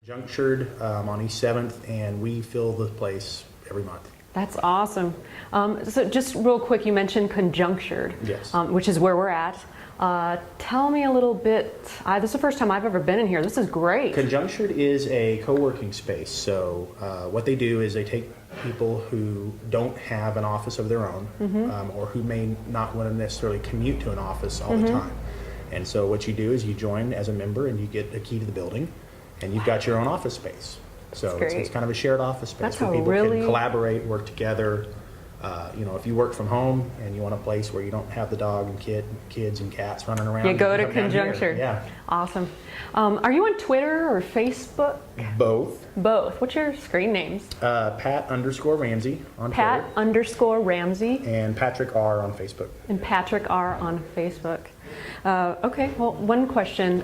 Conjunctured on East 7th, and we fill the place every month. That's awesome. So just real quick, you mentioned Conjunctured, Yes. Which is where we're at. Tell me a little bit. This is the first time I've ever been in here. This is great. Conjunctured is a co-working space. So what they do is they take people who don't have an office of their own, or who may not want to necessarily commute to an office all the time. And so what you do is you join as a member and you get a key to the building, and you've got your own office space. So it's kind of a shared office space where people can collaborate, work together. If you work from home and you want a place where you don't have the dog and kids and cats running around, you go to Conjunctured. Yeah. Awesome. Are you on Twitter or Facebook? Both. Both. What's your screen names? Pat_Ramsey on Twitter. Pat_Ramsey. And Patrick R on Facebook. And Patrick R on Facebook. Okay. Well, one question.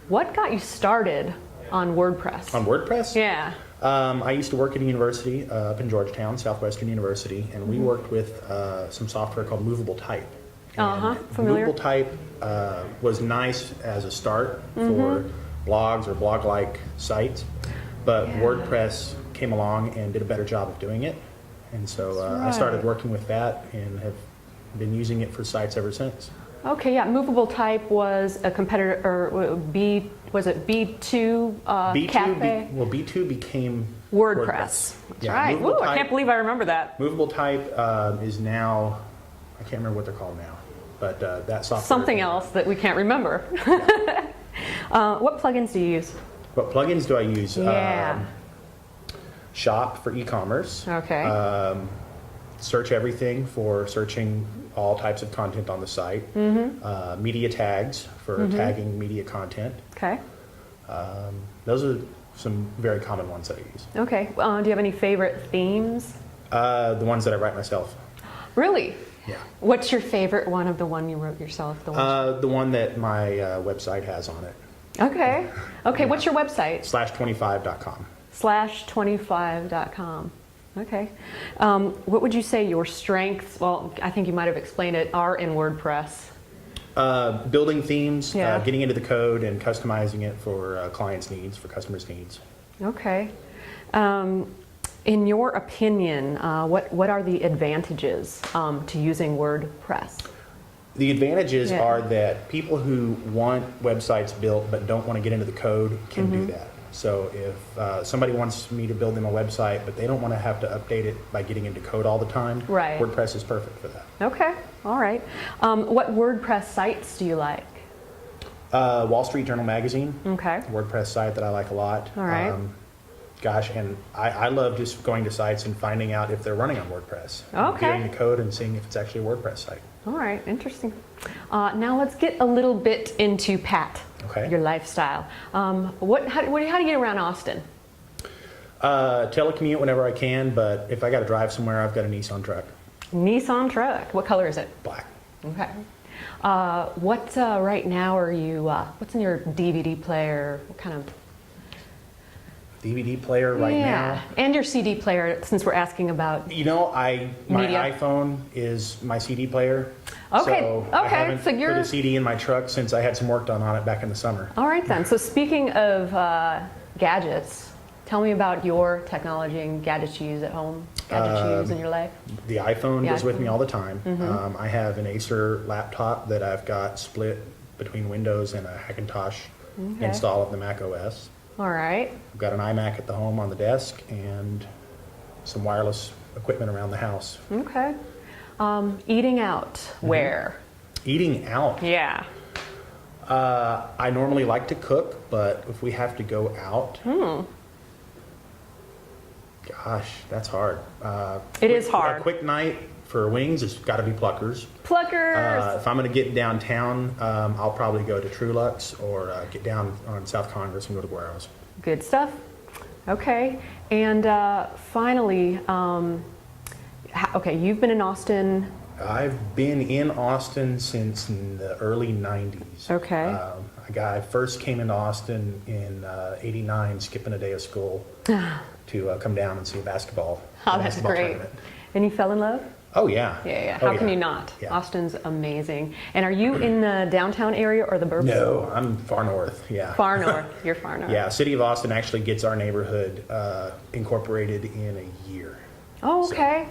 What got you started on WordPress? On WordPress? Yeah. I used to work at a university up in Georgetown, Southwestern University, and we worked with some software called Movable Type. Familiar. Movable Type was nice as a start for blogs or blog-like sites, but WordPress came along and did a better job of doing it. And so I started working with that and have been using it for sites ever since. Okay, yeah. Movable Type was a competitor, or was it B2 Cafe? B2 became WordPress. That's right. Ooh, I can't believe I remember that. Movable Type is now, I can't remember what they're called now, but that software. Something else that we can't remember. What plugins do you use? What plugins do I use? Yeah. Shop for e-commerce. Okay. Search Everything for searching all types of content on the site. Media tags for tagging media content. Okay. Those are some very common ones that I use. Okay. Do you have any favorite themes? The ones that I write myself. Really? Yeah. What's your favorite one of the one you wrote yourself? The one that my website has on it. Okay. Okay. Yeah. What's your website? /25.com. /25.com. Okay. What would you say your strengths, well, I think you might have explained it, are in WordPress? Building themes, getting into the code and customizing it for clients' needs, for customers' needs. Okay. In your opinion, what are the advantages to using WordPress? The advantages are that people who want websites built but don't want to get into the code can do that. So if somebody wants me to build them a website, but they don't want to have to update it by getting into code all the time, WordPress is perfect for that. Okay, all right. What WordPress sites do you like? Wall Street Journal magazine. Okay. WordPress site that I like a lot. All right. And I love just going to sites and finding out if they're running on WordPress. Okay. Getting the code and seeing if it's actually a WordPress site. All right, interesting. Now let's get a little bit into Pat. Okay. Your lifestyle. How do you get around Austin? Telecommute whenever I can, but if I got to drive somewhere, I've got a Nissan truck. Nissan truck. What color is it? Black. Okay. What right now are you? What's in your DVD player? What kind of DVD player right now? And your CD player, since we're asking about. You know, my media. iPhone is my CD player. Okay. So I haven't put a CD in my truck since I had some work done on it back in the summer. All right then. So speaking of gadgets, tell me about your technology and gadgets you use at home. Gadgets you use in your life. The iPhone goes with me all the time. I have an Acer laptop that I've got split between Windows and a Hackintosh install of the Mac OS. All right. I've got an iMac at the home on the desk and some wireless equipment around the house. Okay. Eating out, where? Eating out? Yeah. I normally like to cook, but if we have to go out, gosh, that's hard. It is hard. A quick night for wings has got to be Pluckers. Pluckers! If I'm going to get downtown, I'll probably go to Trulux or get down on South Congress and go to Guero's. Good stuff. Okay. And finally, okay, you've been in Austin. I've been in Austin since the early 90s. Okay. I first came into Austin in '89, skipping a day of school to come down and see a basketball Oh, that's great. tournament. And you fell in love? Oh yeah. Yeah. Oh, How can yeah. you not? Yeah. Austin's amazing. And are you in the downtown area or the burbs? No, I'm far north. Yeah. Far north. You're far north. Yeah, City of Austin actually gets our neighborhood incorporated in a year. Oh, okay.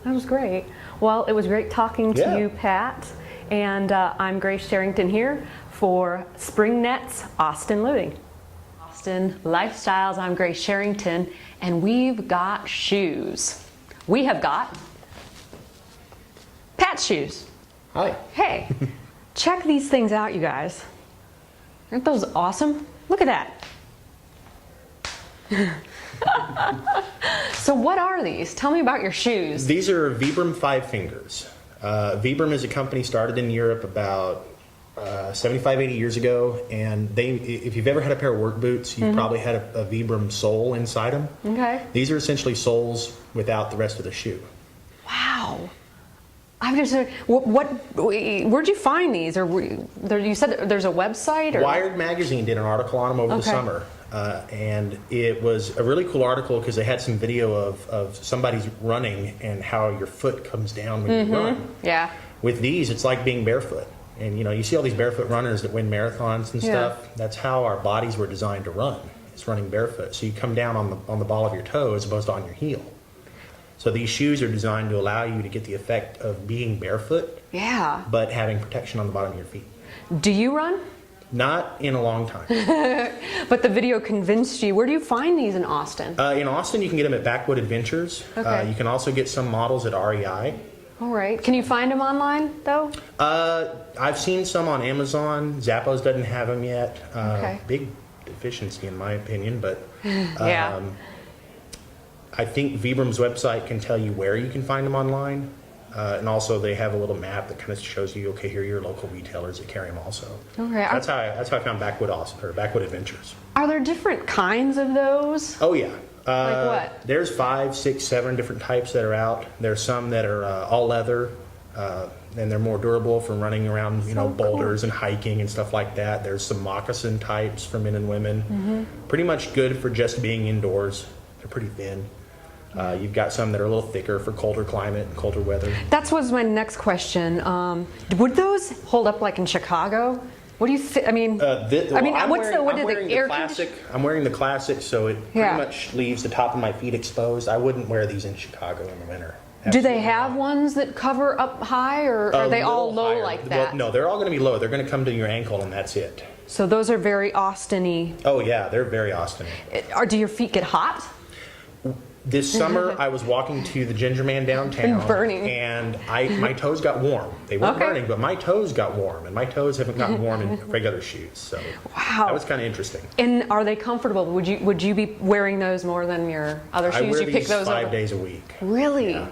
That was great. Well, it was great talking to Yeah. you, Pat. And I'm Grace Sharington here for SpringNet's Austin Living. Austin Lifestyles, I'm Grace Sharington, and we've got shoes. We have got Pat's shoes. Hi. Hey, check these things out, you guys. Aren't those awesome? Look at that. So what are these? Tell me about your shoes. These are Vibram Five Fingers. Vibram is a company started in Europe about 75, 80 years ago, and if you've ever had a pair of work boots, you've probably had a Vibram sole inside them. Okay. These are essentially soles without the rest of the shoe. Wow. I'm just where'd you find these? Or you said there's a website? Or? Wired magazine did an article on them over the summer, and it was a really cool article because they had some video of somebody's running and how your foot comes down when you run. Yeah. With these, it's like being barefoot. And you see all these barefoot runners that win marathons and stuff. That's how our bodies were designed to run. It's running barefoot. So you come down on the ball of your toe as opposed to on your heel. So these shoes are designed to allow you to get the effect of being barefoot, but having protection on the bottom of your feet. Do you run? Not in a long time. But the video convinced you. Where do you find these in Austin? In Austin, you can get them at Backwood Adventures. Okay. You can also get some models at REI. All right. Can you find them online, though? I've seen some on Amazon. Zappos doesn't have them yet. Okay. Big deficiency, in my opinion, but Yeah. I think Vibram's website can tell you where you can find them online. And also they have a little map that kind of shows you, okay, here are your local retailers that carry them also. Okay. That's how I found Backwood Adventures. Are there different kinds of those? Oh yeah. Like what? There's 5, 6, 7 different types that are out. There's some that are all leather, and they're more durable for running around, boulders and hiking and stuff like that. There's some moccasin types for men and women. Pretty much good for just being indoors. They're pretty thin. You've got some that are a little thicker for colder climate and colder weather. That was my next question. Would those hold up like in Chicago? What do you think? I mean, I'm wearing the air classic. I'm wearing the classic, so it pretty much leaves the top of my feet exposed. I wouldn't wear these in Chicago in the winter. Do they have ones that cover up high, or are they all low higher. like that? Well, no, they're all going to be low. They're going to come to your ankle, and that's it. So those are very Austin-y. Oh yeah, they're very Austin-y. Do your feet get hot? This summer, I was walking to the Ginger Man downtown, Burning. and my toes got warm. They weren't burning, but my toes got warm, and my toes haven't gotten warm in regular shoes. So that was kind of interesting. And are they comfortable? Would you be wearing those more than your other shoes? I wear you these pick those 5 up? days a week. Really? Yeah.